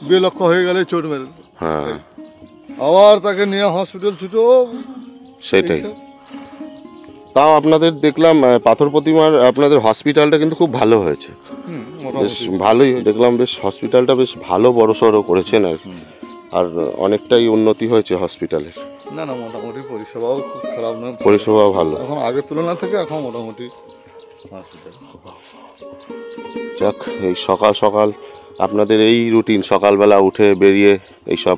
বেলক্ষ্য হয়ে গেলে চোট মেরে দিল, আবার তাকে নিয়ে হসপিটাল ছুটো। সেটাই। তাও আপনাদের দেখলাম পাথর প্রতিমার আপনাদের হসপিটালটা কিন্তু খুব ভালো হয়েছে, বেশ ভালোই দেখলাম। বেশ হসপিটালটা বেশ ভালো বড়সড় করেছেন আর অনেকটাই উন্নতি হয়েছে হসপিটালের। না মোটামুটি পরিষেবাও খুব খারাপ নয়, পরিষেবাও ভালো এখন আগের তুলনা থেকে এখন মোটামুটি হসপিটাল। যাক, এই সকাল সকাল আপনাদের এই রুটিন, সকালবেলা উঠে বেরিয়ে এইসব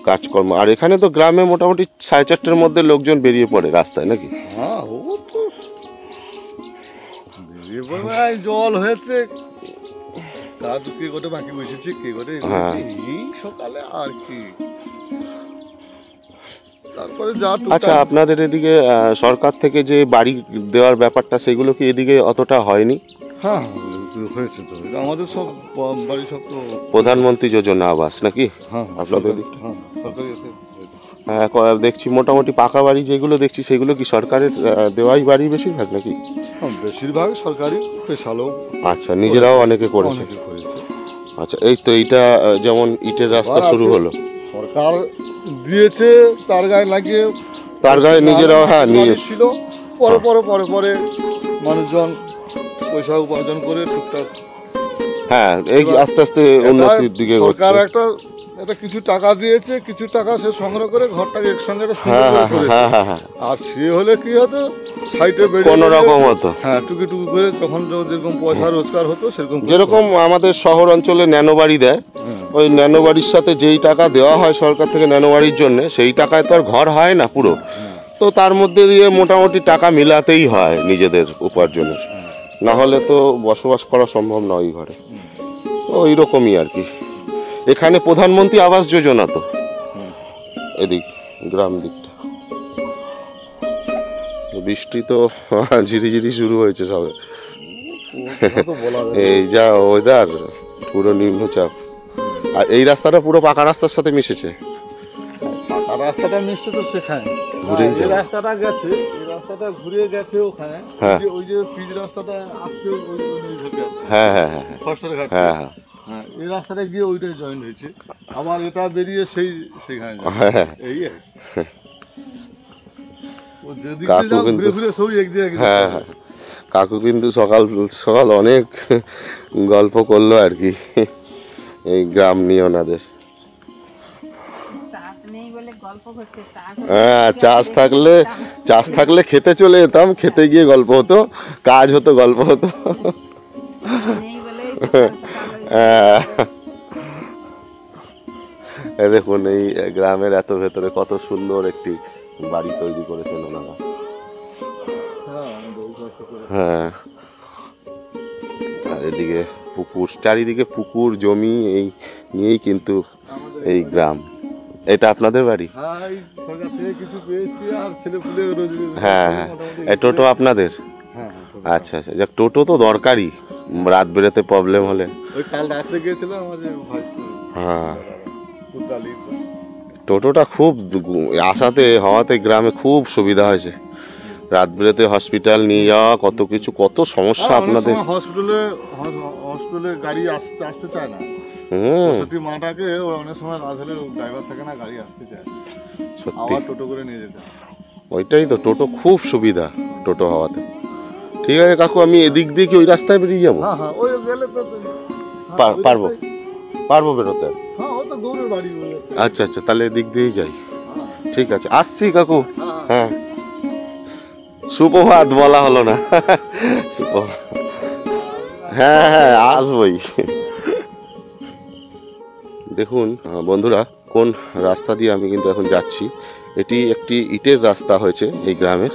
কাজকর্ম। আর এখানে তো গ্রামে মোটামুটি 4:30টার মধ্যে লোকজন বেরিয়ে পড়ে রাস্তায় নাকি? হ্যাঁ, ও তো বেরিয়ে পড়বে। জল হয়েছে, কাজ কে গোটে বাকি বসেছে, কে গোটে এই সকালে আর কি। তারপরে যা। আচ্ছা, আপনাদের এদিকে সরকার থেকে যে বাড়ি দেওয়ার ব্যাপারটা, সেগুলো কি এদিকে অতটা হয়নি? হ্যাঁ, হয়েছে তো। আমাদের সব বাড়ি সব তো প্রধানমন্ত্রী যোজনা আবাস নাকি? হ্যাঁ, আপনাদের সরকারি। হ্যাঁ, দেখছি মোটামুটি পাকা বাড়ি যেগুলো দেখছি, সেগুলো কি সরকারের দেওয়াই বাড়ি বেশিরভাগ নাকি? বেশিরভাগ সরকারি, স্পেশালও। আচ্ছা, নিজেরাও অনেকে করেছে। আচ্ছা, এই তো এইটা যেমন ইটের রাস্তা শুরু হলো, সরকার দিয়েছে, তার গায়ে লাগিয়ে, তার গায়ে নিজেরাও। হ্যাঁ, নিয়ে ছিল। পরে মানুষজন পয়সা উপার্জন করে টুকটাক। হ্যাঁ, এই আস্তে আস্তে উন্নতির দিকে সরকার একটা এটা কিছু টাকা দিয়েছে, কিছু টাকা সে সংগ্রহ করে ঘরটাকে একসঙ্গে একটা সুন্দর হ্যাঁ করে হ্যাঁ করেছে। হ্যাঁ হ্যাঁ হ্যাঁ, আর সে হলে কি হতো, সাইডে বেরিয়ে কোনো রকম হতো। হ্যাঁ টুকি টুকি করে তখন যেরকম পয়সা রোজগার হতো সেরকম করতো। যেরকম আমাদের শহর অঞ্চলে ন্যানো বাড়ি দেয়, হুম। ওই ন্যানো বাড়ির সাথে যেই টাকা দেওয়া হয় সরকার থেকে ন্যানো বাড়ির জন্য, সেই টাকায় তো আর ঘর হয় না পুরো, তো তার মধ্যে দিয়ে মোটামুটি টাকা মিলাতেই হয় নিজেদের উপার্জনের, না হলে তো বসবাস করা সম্ভব না ওই ঘরে। তো ওই রকমই আর কি। এখানে প্রধানমন্ত্রী আবাস যোজনা তো এদিক গ্রাম দিকটা। বৃষ্টি তো ঝিরিঝিরি শুরু হয়েছে সবে। ওটা তো বলা যায় না। এই যা ওয়েদার, পুরো নিম্নচাপ। আর এই রাস্তাটা পুরো পাকা রাস্তার সাথে মিশেছে। পাকা রাস্তাটা মিশছে তো সেখানে, ঘুরেই এই যাবে। রাস্তাটা গেছে, এই রাস্তাটা ঘুরে গেছে ওখানে। হ্যাঁ। ওই যে পিচ রাস্তাটা আসছে ওই ঢুকে আসছে হ্যাঁ হ্যাঁ হ্যাঁ হ্যাঁ ফস্টার ঘাট। হ্যাঁ হ্যাঁ হ্যাঁ, এই রাস্তাটা গিয়ে ওইটাই জয়েন হয়েছে, আবার এটা বেরিয়ে সেখানে যায়। হ্যাঁ। এই আর কি। ও যেদিকে কাকু যাও কিন্তু- ঘুরে ঘুরে সব এক জায়গায় হ্যাঁ হ্যাঁ। কাকু কিন্তু সকাল সকাল অনেক গল্প করলো আর কি এই গ্রাম নিয়ে ওনাদের। চাষ নেই বলে গল্প করছে, হ্যাঁ, চাষ থাকলে খেতে চলে যেতাম, খেতে গিয়ে গল্প হতো, কাজ হতো, গল্প হতো। নেই বলে হ্যাঁ। এই দেখুন এই গ্রামের এত ভেতরে কত সুন্দর একটি বাড়ি তৈরি করেছেন ওনারা। হ্যাঁ, আর এদিকে পুকুর, চারিদিকে পুকুর জমি, এই নিয়েই কিন্তু এই গ্রাম। এটা আপনাদের বাড়ি? হ্যাঁ, এই সরকার থেকে কিছু পেয়েছি আর ছেলে পুলে হ্যাঁ হ্যাঁ। এই টোটো আপনাদের? হ্যাঁ, আচ্ছা আচ্ছা, যাক, টোটো তো দরকারি রাত বেরোতে প্রবলেম হলে। ওই কাল রাত্রে গিয়েছিলাম আমাদের ভাই হ্যাঁ, পুতালি। টোটোটা খুব আসাতে হওয়াতে গ্রামে খুব সুবিধা হয়েছে। রাত বেরোতে হসপিটাল নিয়ে যাওয়া, কত কিছু, কত সমস্যা আপনাদের। হসপিটালে গাড়ি আসতে চায় না, হুম, সত্যি মাটাকে অনেক সময় রাত হলে ড্রাইভার থাকে না, গাড়ি আসতে চায় না, সত্যি আবার টোটো করে নিয়ে যেতে হয়। ওইটাই তো, টোটো খুব সুবিধা টোটো হওয়াতে। ঠিক আছে কাকু, আমি এদিক দিয়ে কি ওই রাস্তায় বেরিয়ে যাবো? হ্যাঁ হ্যাঁ, ওই গেলে তো হ্যাঁ, পার- ওই পারবো? রাস্তায়- পারবো বেরোতে? হ্যাঁ, ও তো গৌরের বাড়ি বলে। আচ্ছা আচ্ছা, তাহলে এদিক দিয়েই যাই। হ্যাঁ, ঠিক আছে, আসছি কাকু। হ্যাঁ, হ্যাঁ, সুপ্রভাত বলা হলো না। সুপ্রভাত। হ্যাঁ হ্যাঁ, আসবই। দেখুন বন্ধুরা, কোন রাস্তা দিয়ে আমি কিন্তু এখন যাচ্ছি। এটি একটি ইটের রাস্তা হয়েছে এই গ্রামের।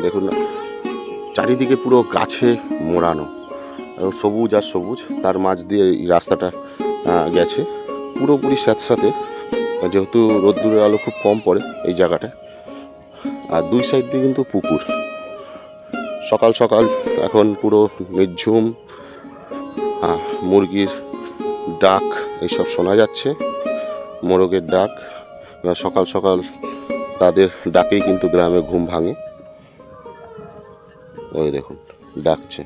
দেখুন না, চারিদিকে পুরো গাছে মোড়ানো, এবং সবুজ আর সবুজ, তার মাঝ দিয়ে এই রাস্তাটা গেছে পুরোপুরি স্যাঁতস্যাঁতে, যেহেতু রোদ্দুরের আলো খুব কম পড়ে এই জায়গাটায়। আর দুই সাইড দিয়ে কিন্তু পুকুর। সকাল সকাল এখন পুরো নির্ঝুম, মুরগির ডাক এইসব শোনা যাচ্ছে, মোরগের ডাক। সকাল সকাল তাদের ডাকেই কিন্তু গ্রামে ঘুম ভাঙে। ওই দেখুন ডাকছে।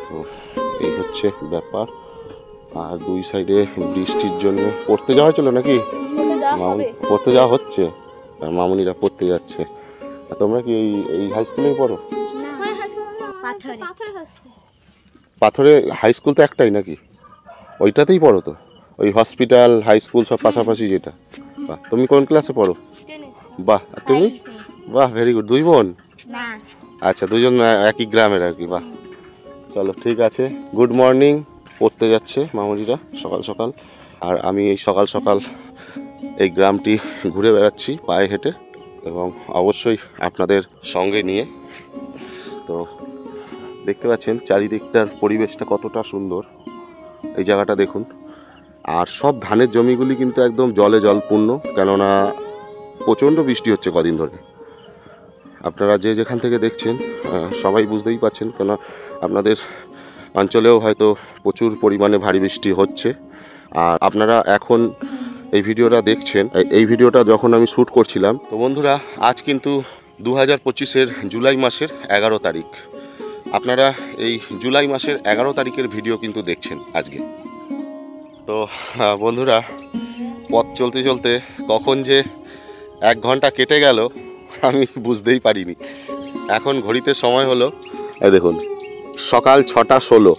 তো এই হচ্ছে ব্যাপার। আর দুই সাইডে বৃষ্টির জন্য পড়তে যাওয়া হয়েছিল নাকি? পড়তে যাওয়া হচ্ছে, আর মামুনিরা পড়তে যাচ্ছে। আর তোমরা কি এই হাই স্কুলেই পড়ো? পাথরে হাই স্কুল তো একটাই নাকি? ওইটাতেই পড়ো তো? ওই হসপিটাল হাই স্কুল সব পাশাপাশি যেটা? বাহ, তুমি কোন ক্লাসে পড়ো? বাহ, আর তুমি? বাহ, ভেরি গুড। দুই বোন? না, আচ্ছা, দুজন একই গ্রামের আর কি। বাহ, চলো ঠিক আছে। Good morning. পড়তে যাচ্ছে মামুনিরা সকাল সকাল, আর আমি এই সকাল সকাল এই গ্রামটি ঘুরে বেড়াচ্ছি পায়ে হেঁটে, এবং অবশ্যই আপনাদের সঙ্গে নিয়ে। তো দেখতে পাচ্ছেন চারিদিকটার পরিবেশটা কতটা সুন্দর। এই জায়গাটা দেখুন। আর সব ধানের জমিগুলি কিন্তু একদম জলে জলপূর্ণ, কেননা প্রচণ্ড বৃষ্টি হচ্ছে কদিন ধরে। আপনারা যে যেখান থেকে দেখছেন সবাই বুঝতেই পারছেন, কেন আপনাদের অঞ্চলেও হয়তো প্রচুর পরিমাণে ভারী বৃষ্টি হচ্ছে। আর আপনারা এখন এই ভিডিওটা দেখছেন, এই ভিডিওটা যখন আমি শ্যুট করছিলাম, তো বন্ধুরা আজ কিন্তু 2025-এর জুলাই মাসের 11 তারিখ। আপনারা এই জুলাই মাসের 11 তারিখের ভিডিও কিন্তু দেখছেন আজকে। তো বন্ধুরা, পথ চলতে চলতে কখন যে 1 ঘন্টা কেটে গেল আমি বুঝতেই পারিনি। এখন ঘড়িতে সময় হলো, এই দেখুন, সকাল 6টা 16।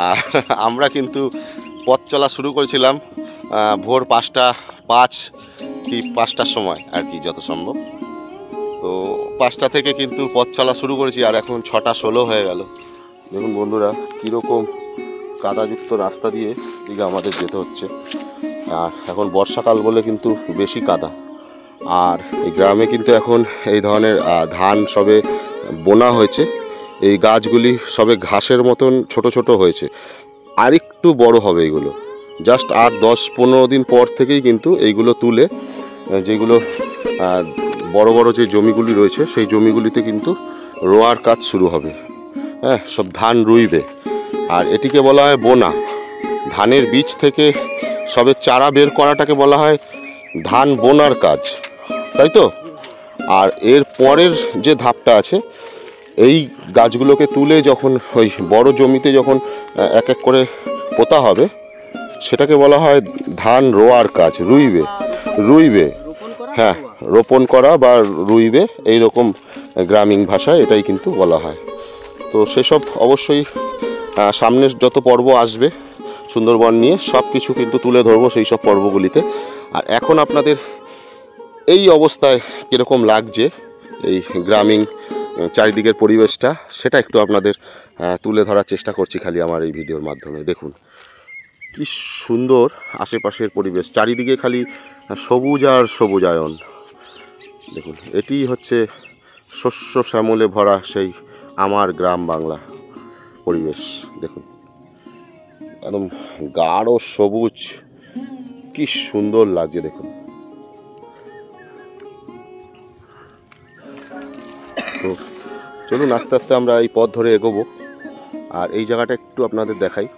আর আমরা কিন্তু পথ চলা শুরু করেছিলাম ভোর 5:05 কি 5টার সময় আর কি, যত সম্ভব। তো 5টা থেকে কিন্তু পথ চলা শুরু করেছি, আর এখন 6:16 হয়ে গেল। দেখুন বন্ধুরা কীরকম কাদাযুক্ত রাস্তা দিয়ে দিকে আমাদের যেতে হচ্ছে। আর এখন বর্ষাকাল বলে কিন্তু বেশি কাদা। আর এই গ্রামে কিন্তু এখন এই ধরনের ধান সবে বোনা হয়েছে। এই গাছগুলি সবে ঘাসের মতন ছোট ছোট হয়েছে, আর একটু বড় হবে এগুলো। জাস্ট আর 10-15 দিন পর থেকেই কিন্তু এইগুলো তুলে, যেগুলো বড় বড় যে জমিগুলি রয়েছে সেই জমিগুলিতে কিন্তু রোয়ার কাজ শুরু হবে। হ্যাঁ, সব ধান রুইবে। আর এটিকে বলা হয় বোনা। ধানের বীজ থেকে সবে চারা বের করাটাকে বলা হয় ধান বোনার কাজ, তাই তো? আর এর পরের যে ধাপটা আছে, এই গাছগুলোকে তুলে যখন ওই বড় জমিতে যখন এক এক করে পোতা হবে, সেটাকে বলা হয় ধান রোয়ার কাজ। রুইবে, হ্যাঁ, রোপণ করা বা রুইবে, এইরকম গ্রামীণ ভাষায় এটাই কিন্তু বলা হয়। তো সেসব অবশ্যই সামনের যত পর্ব আসবে সুন্দরবন নিয়ে সব কিছু কিন্তু তুলে ধরবো সেই সব পর্বগুলিতে। আর এখন আপনাদের এই অবস্থায় কীরকম লাগছে এই গ্রামীণ চারিদিকের পরিবেশটা, সেটা একটু আপনাদের তুলে ধরার চেষ্টা করছি খালি আমার এই ভিডিওর মাধ্যমে। দেখুন কি সুন্দর আশেপাশের পরিবেশ, চারিদিকে খালি সবুজ আর সবুজায়ন। দেখুন এটি হচ্ছে শস্য শ্যামলে ভরা সেই আমার গ্রাম বাংলা পরিবেশ। দেখুন একদম গাঢ় সবুজ, কি সুন্দর লাগছে দেখুন। তো চলুন আস্তে আস্তে আমরা এই পথ ধরে এগোবো। আর এই জায়গাটা একটু আপনাদের দেখাই।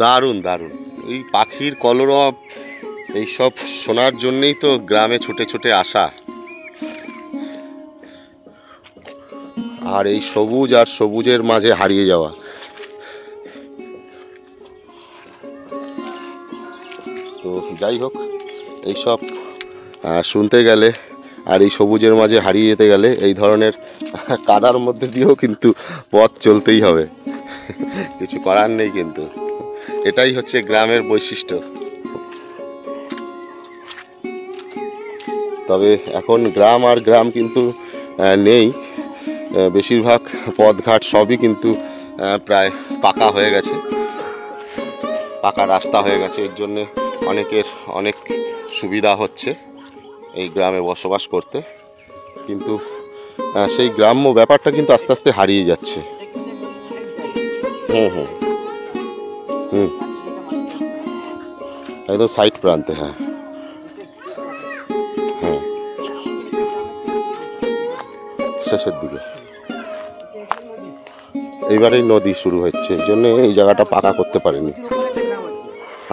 দারুণ দারুণ, এই পাখির কলরব এইসব শোনার জন্যেই তো গ্রামে ছুটে ছুটে আসা। আর এই সবুজ আর সবুজের মাঝে হারিয়ে যাওয়া। তো যাই হোক, এইসব শুনতে গেলে আর এই সবুজের মাঝে হারিয়ে যেতে গেলে এই ধরনের কাদার মধ্যে দিয়েও কিন্তু পথ চলতেই হবে, কিছু করার নেই। কিন্তু এটাই হচ্ছে গ্রামের বৈশিষ্ট্য। তবে এখন গ্রাম আর গ্রাম কিন্তু নেই, বেশিরভাগ পথঘাট সবই কিন্তু প্রায় পাকা হয়ে গেছে, পাকা রাস্তা হয়ে গেছে। এর জন্যে অনেকের অনেক সুবিধা হচ্ছে এই গ্রামে বসবাস করতে, কিন্তু সেই গ্রাম্য ব্যাপারটা কিন্তু আস্তে আস্তে হারিয়ে যাচ্ছে। হুম হুম হুম, একদম সাইড প্রান্তে। হ্যাঁ হ্যাঁ, শেষের দিকে এইবারেই নদী শুরু হচ্ছে, এই জন্য এই জায়গাটা পাকা করতে পারেনি।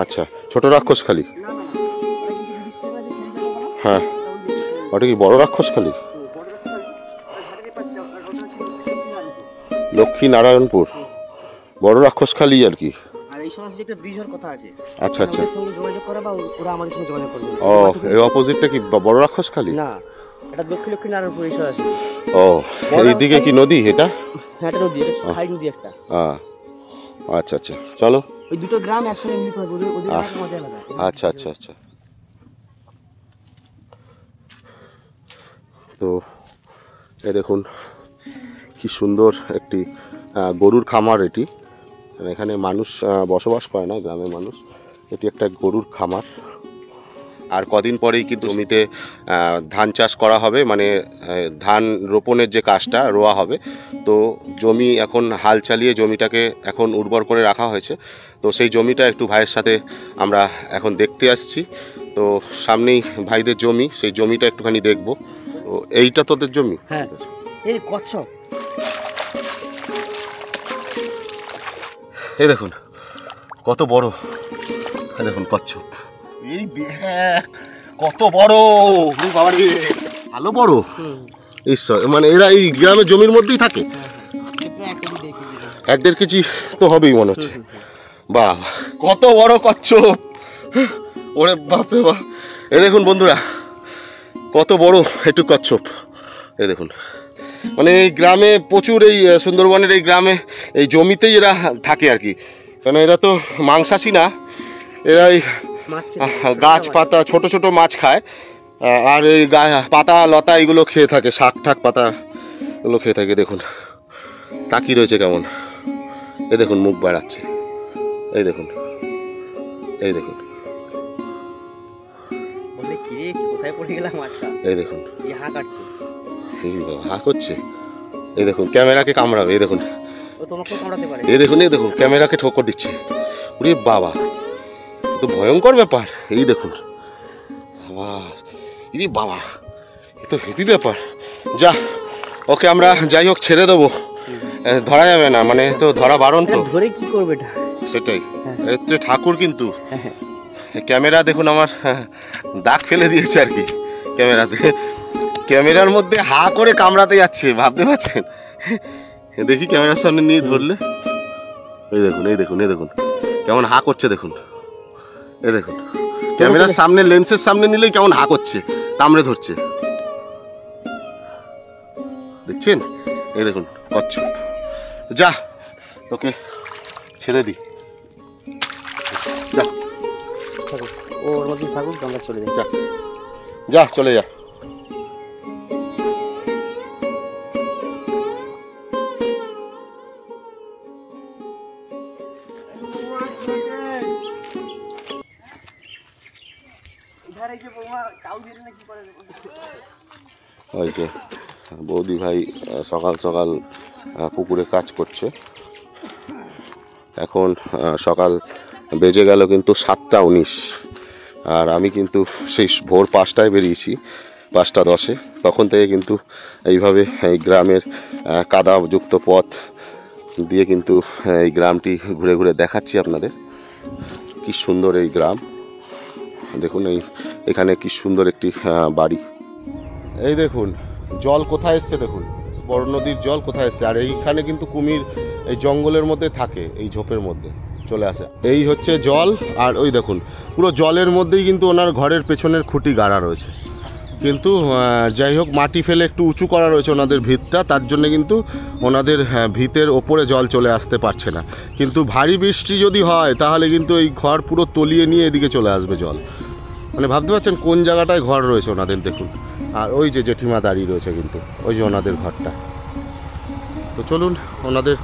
আচ্ছা, ছোট রাক্ষসখালী? হ্যাঁ, ওটা কি বড় রাক্ষসখালী? লক্ষ্মী নারায়ণপুর বড় রাক্ষসখালী আর কি। আচ্ছা আচ্ছা, ও এই অপোজিটটা কি বড় রাক্ষসখালী? না, এটা লক্ষ্মী নারায়ণপুর এই আছে। ও, এইদিকে কি নদী? এটা হ্যাঁ, এটা নদী, এটা সাইড নদী একটা। আচ্ছা আচ্ছা, চলো। ওই দুটো গ্রাম একসঙ্গে মিলিত হবে, ওদের মজা আলাদা। আচ্ছা আচ্ছা আচ্ছা। তো এই দেখুন কি সুন্দর একটি গরুর খামার। এটি এখানে মানুষ বসবাস করে না, গ্রামের মানুষ। এটি একটা গরুর খামার। আর কদিন পরেই কিন্তু জমিতে ধান চাষ করা হবে, মানে ধান রোপণের যে কাজটা, রোয়া হবে। তো জমি এখন হাল চালিয়ে জমিটাকে এখন উর্বর করে রাখা হয়েছে। তো সেই জমিটা একটু ভাইয়ের সাথে আমরা এখন দেখতে আসছি। তো সামনেই ভাইদের জমি, সেই জমিটা একটুখানি দেখব। তো এইটা তোদের জমি? হ্যাঁ, এই কচ্ছপ। এই দেখুন কত বড়, দেখুন কচ্ছপ, এই দেখ কত বড়। বাবা রে, ভালো বড় হুম ঈশ্বর, মানে এরা এই গ্রামের জমির মধ্যেই থাকে? প্রায় 1 কেজি 1.5 কেজি। 1-1.5 কেজি তো হবেই মনে হচ্ছে। বাহ, কত বড় কচ্ছপ! ওরে বাপরে বাপ! এই দেখুন বন্ধুরা, কত বড় একটু কচ্ছপ। এই দেখুন, মানে এই গ্রামে প্রচুর, এই সুন্দরবনের এই গ্রামে এই জমিতেই এরা থাকে আর কি। কারণ এরা তো মাংসাশী না, এরা এই মাছ খেতে গাছপাতা ছোট ছোট মাছ খায়, আর এই পাতা লতা এগুলো খেয়ে থাকে, শাক ঠাক পাতা এগুলো খেয়ে থাকে। দেখুন তাকিয়ে রয়েছে কেমন, এই দেখুন মুখ বাড়াচ্ছে, এই দেখুন, এই দেখুন, বলে কি রে কোথায় পড়ে গেলাম মাছটা, এই দেখুন, এই হা কাটছে, এই হা করছে, এই দেখুন ক্যামেরাকে কামড়াবে, এই দেখুন, ও তোমাকেও কামড়াতে পারে। এই দেখুন, এই দেখুন ক্যামেরাকে ঠোকর দিচ্ছে। ওরে বাবা, তো ভয়ঙ্কর ব্যাপার। এই দেখুন বাবা, এই বাবা, এ তো হেভি ব্যাপার। যা, ওকে আমরা যাই হোক ছেড়ে দেবো, ধরা যাবে না, মানে তো ধরা বারণ তো। এটা ধরে কি করবে এটা? সেটাই, হ্যাঁ। এ তো ঠাকুর কিন্তু। হ্যাঁ। ক্যামেরা দেখুন আমার দাগ ফেলে দিয়েছে আর কি ক্যামেরাতে, ক্যামেরার মধ্যে হা করে কামড়াতে যাচ্ছে, ভাবতে পারছেন? দেখি ক্যামেরার সামনে নিয়ে ধরলে, এই দেখুন, এই দেখুন, এই দেখুন কেমন হা করছে, দেখুন, এই দেখুন ক্যামেরার সামনে, লেন্সের সামনে নিলেই কেমন হা করছে, কামড়ে ধরছে, দেখছেন? এই দেখুন কচ্ছপ। যা, তোকে ছেড়ে দি, যা থাকুক, ও ওর মধ্যে থাকুক, আমরা চলে যাই। যা, যা চলে যা। ওই যে বৌদি ভাই সকাল সকাল পুকুরে কাজ করছে। এখন সকাল বেজে গেল কিন্তু 7টা 19, আর আমি কিন্তু সেই ভোর 5টায় বেরিয়েছি, 5টা 10-এ। তখন থেকে কিন্তু এইভাবে এই গ্রামের কাদাযুক্ত পথ দিয়ে কিন্তু এই গ্রামটি ঘুরে ঘুরে দেখাচ্ছি আপনাদের। কি সুন্দর এই গ্রাম, দেখুন এই এখানে কি সুন্দর একটি বাড়ি। এই দেখুন জল কোথায় এসছে, দেখুন বড় নদীর জল কোথায় এসছে। আর এইখানে কিন্তু কুমির এই জঙ্গলের মধ্যে থাকে, এই ঝোপের মধ্যে চলে আসে। এই হচ্ছে জল, আর ওই দেখুন পুরো জলের মধ্যেই কিন্তু ওনার ঘরের পেছনের খুঁটি গাড়া রয়েছে। কিন্তু যাই হোক, মাটি ফেলে একটু উঁচু করা রয়েছে ওনাদের ভিতটা, তার জন্য কিন্তু ওনাদের ভিতের ওপরে জল চলে আসতে পারছে না। কিন্তু ভারী বৃষ্টি যদি হয় তাহলে কিন্তু এই ঘর পুরো তলিয়ে নিয়ে এদিকে চলে আসবে জল। মানে ভাবতে পারছেন কোন জায়গাটায় ঘর রয়েছে ওনাদের, দেখুন। আর ওই যে জেঠিমা দাঁড়িয়ে রয়েছে কিন্তু, ওই যে ওনাদের ঘরটা। তো চলুন ওনাদের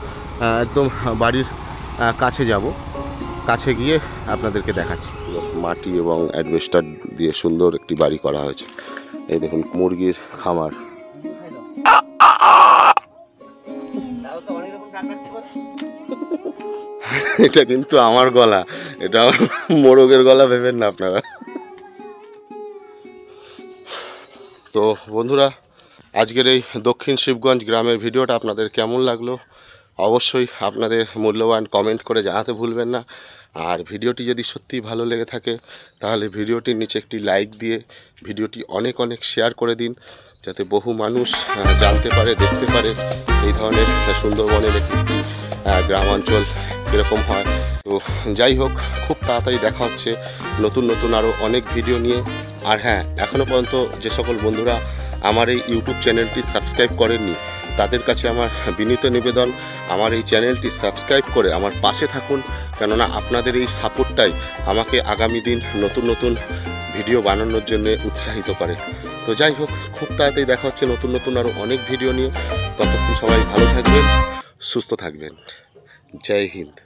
একদম বাড়ির কাছে যাব, কাছে গিয়ে আপনাদেরকে দেখাচ্ছি। মাটি এবং অ্যাডভেস্টার দিয়ে সুন্দর একটি বাড়ি করা হয়েছে। এই দেখুন মুরগির খামার। এটা কিন্তু আমার গলা, এটা আমার মোরগের গলা ভেবেন না আপনারা। তো বন্ধুরা, আজকের এই দক্ষিণ শিবগঞ্জ গ্রামের ভিডিওটা আপনাদের কেমন লাগলো অবশ্যই আপনাদের মূল্যবান কমেন্ট করে জানাতে ভুলবেন না। আর ভিডিওটি যদি সত্যিই ভালো লেগে থাকে তাহলে ভিডিওটির নিচে একটি লাইক দিয়ে ভিডিওটি অনেক অনেক শেয়ার করে দিন, যাতে বহু মানুষ জানতে পারে, দেখতে পারে এই ধরনের সুন্দরবনের একটি গ্রামাঞ্চল কীরকম হয়। তো যাই হোক, খুব তাড়াতাড়ি দেখা হচ্ছে নতুন নতুন আরও অনেক ভিডিও নিয়ে। আর হ্যাঁ, এখনও পর্যন্ত যে সকল বন্ধুরা আমার এই ইউটিউব চ্যানেলটি সাবস্ক্রাইব করেননি তাদের কাছে আমার বিনীত নিবেদন, আমার এই চ্যানেলটি সাবস্ক্রাইব করে আমার পাশে থাকুন, কেননা আপনাদের এই সাপোর্টটাই আমাকে আগামী দিন নতুন নতুন ভিডিও বানানোর জন্য উৎসাহিত করে। তো যাই হোক, খুব তাড়াতাড়ি দেখা হচ্ছে নতুন নতুন আরও অনেক ভিডিও নিয়ে। ততক্ষণ সবাই ভালো থাকবেন, সুস্থ থাকবেন। জয় হিন্দ।